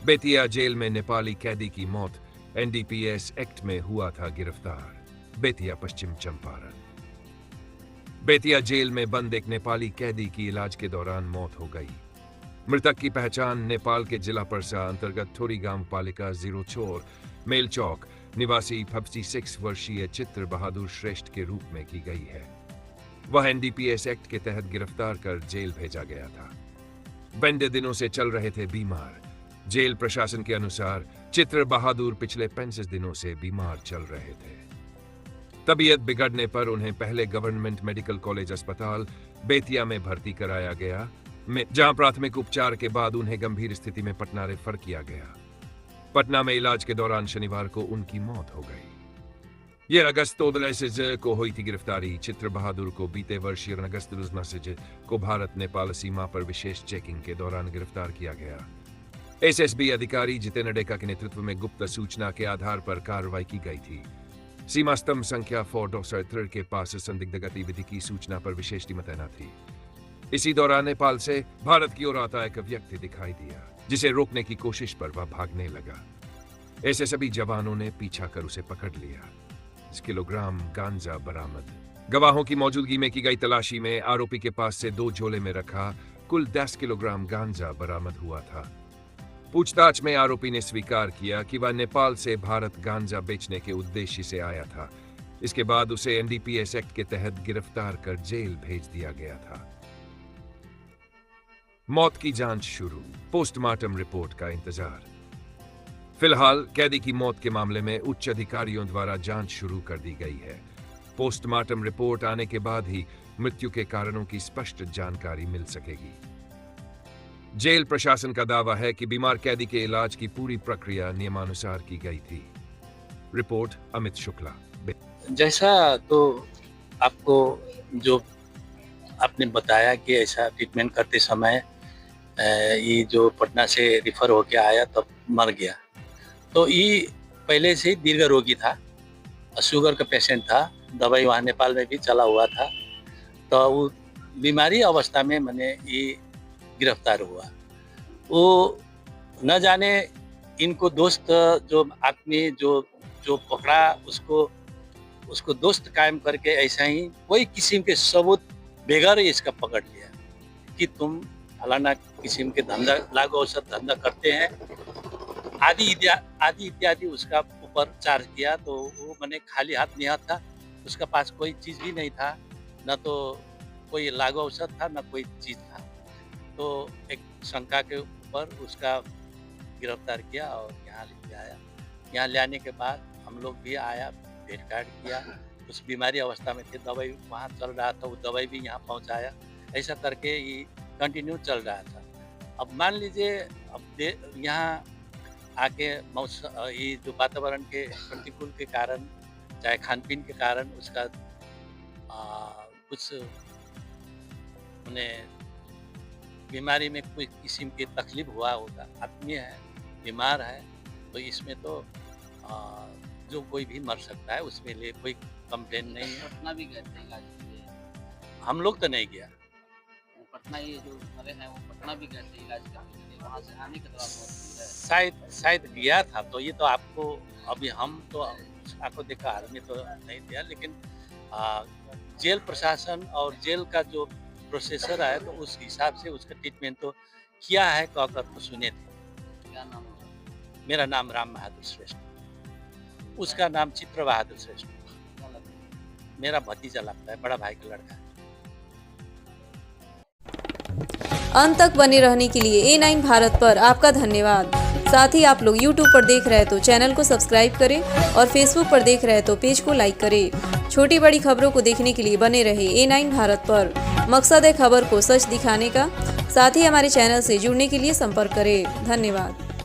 Bettiah jail में नेपाली कैदी की मौत, एनडीपीएस एक्ट में हुआ था गिरफ्तार। बेतिया पश्चिम चंपारण। बेतिया जेल में बंद एक नेपाली कैदी की इलाज के दौरान मौत हो गई। मृतक की पहचान नेपाल के जिला परसा अंतर्गत थोरी गांव पालिका 04 मेल चौक निवासी 56 वर्षीय चित्र बहादुर श्रेष्ठ के रूप में की गई है। वह एनडीपीएस एक्ट के तहत गिरफ्तार कर जेल भेजा गया था। बंदे दिनों से चल रहे थे बीमार। जेल प्रशासन के अनुसार चित्र बहादुर पिछले 35 दिनों से बीमार चल रहे थे। तबीयत बिगड़ने पर उन्हें पहले गवर्नमेंट मेडिकल कॉलेज अस्पताल बेतिया में भर्ती कराया गया, जहां प्राथमिक उपचार के बाद उन्हें गंभीर स्थिति में पटना रेफर किया गया। पटना में इलाज के दौरान शनिवार को उनकी मौत हो गई। यह अगस्त 2016 को हुई थी गिरफ्तारी। चित्र बहादुर को बीते वर्ष अगस्त 2016 को भारत नेपाल सीमा पर विशेष चेकिंग के दौरान गिरफ्तार किया गया। एसएसबी अधिकारी जितेंद्र डेका के नेतृत्व में गुप्त सूचना के आधार पर कार्रवाई की गई थी। सीमा स्तंभ संख्या 4 के पास संदिग्ध गतिविधि की सूचना पर विशेष टीम तैनात थी। इसी दौरान नेपाल से भारत की ओर आता एक व्यक्ति दिखाई दिया, जिसे रोकने की कोशिश पर वह भागने लगा। ऐसे सभी जवानों ने पीछा कर उसे पकड़ लिया। किलोग्राम गांजा बरामद। गवाहों की मौजूदगी में की गई तलाशी में आरोपी के पास से 2 झोले में रखा कुल 10 किलोग्राम गांजा बरामद हुआ था। पूछताछ में आरोपी ने स्वीकार किया कि वह नेपाल से भारत गांजा बेचने के उद्देश्य से आया था। इसके बाद उसे एनडीपीएस एक्ट के तहत गिरफ्तार कर जेल भेज दिया गया था। मौत की जांच शुरू, पोस्टमार्टम रिपोर्ट का इंतजार। फिलहाल कैदी की मौत के मामले में उच्च अधिकारियों द्वारा जांच शुरू कर दी गई है। पोस्टमार्टम रिपोर्ट आने के बाद ही मृत्यु के कारणों की स्पष्ट जानकारी मिल सकेगी। जेल प्रशासन का दावा है कि बीमार कैदी के इलाज की पूरी प्रक्रिया नियमानुसार की गई थी। रिपोर्ट अमित शुक्ला। जैसा तो आपको जो आपने बताया कि ऐसा ट्रीटमेंट करते समय ये जो पटना से रिफर होके आया तब मर गया, तो ये पहले से ही दीर्घ रोगी था, शुगर का पेशेंट था, दवाई वहाँ नेपाल में भी चला हुआ था। तो वो बीमारी अवस्था में मैंने ये गिरफ्तार हुआ। वो न जाने इनको दोस्त जो आदमी जो पकड़ा उसको दोस्त कायम करके ऐसा ही कोई किस्म के सबूत बेगर इसका पकड़ लिया कि तुम फलाना किस्म के धंधा लागू औषध धंधा करते हैं आदि इत्यादि उसका ऊपर चार्ज किया। तो वो मैंने खाली हाथ नहीं था, उसका पास कोई चीज़ भी नहीं था, न तो कोई लागू औषध था न कोई चीज़ था। तो एक शंका के ऊपर उसका गिरफ्तार किया और यहाँ ले आया। यहाँ ले आने के बाद हम लोग भी आया, भेंट घाट किया। उस बीमारी अवस्था में थे, दवाई वहाँ चल रहा था, वो दवाई भी यहाँ पहुँचाया। ऐसा करके ये कंटिन्यू चल रहा था। अब मान लीजिए अब यहाँ आके ये जो वातावरण के प्रतिकूल के कारण, चाहे खान पीन के कारण, उसका कुछ उन्हें बीमारी में कोई किस्म की तकलीफ हुआ होगा। आदमी है, बीमार है, तो इसमें तो जो कोई भी मर सकता है, उसमें लिए कोई कंप्लेन नहीं है। पटना भी गए थे इलाज के लिए? हम लोग तो नहीं गया। पटना ये जो मरे हैं वो पटना भी गए थे इलाज करने के लिए, वहाँ से आने के दौरान शायद गया था। तो ये तो आपको अभी हम तो आपको देखा आदमी तो नहीं दिया, लेकिन जेल प्रशासन और जेल का जो प्रोसेसर है तो उस हिसाब से उसका ट्रीटमेंट तो किया है, कहकर तो सुने थे। क्या नाम है? मेरा नाम राम बहादुर श्रेष्ठ, उसका नाम चित्र बहादुर श्रेष्ठ। मेरा भतीजा लगता है, बड़ा भाई का लड़का है। अंत तक बने रहने के लिए A9 भारत पर आपका धन्यवाद। साथ ही आप लोग YouTube पर देख रहे हैं तो चैनल को सब्सक्राइब करें और Facebook पर देख रहे हैं तो पेज को लाइक करें। छोटी बड़ी खबरों को देखने के लिए बने रहे A9 भारत पर। मकसद है खबर को सच दिखाने का। साथ ही हमारे चैनल से जुड़ने के लिए संपर्क करें। धन्यवाद।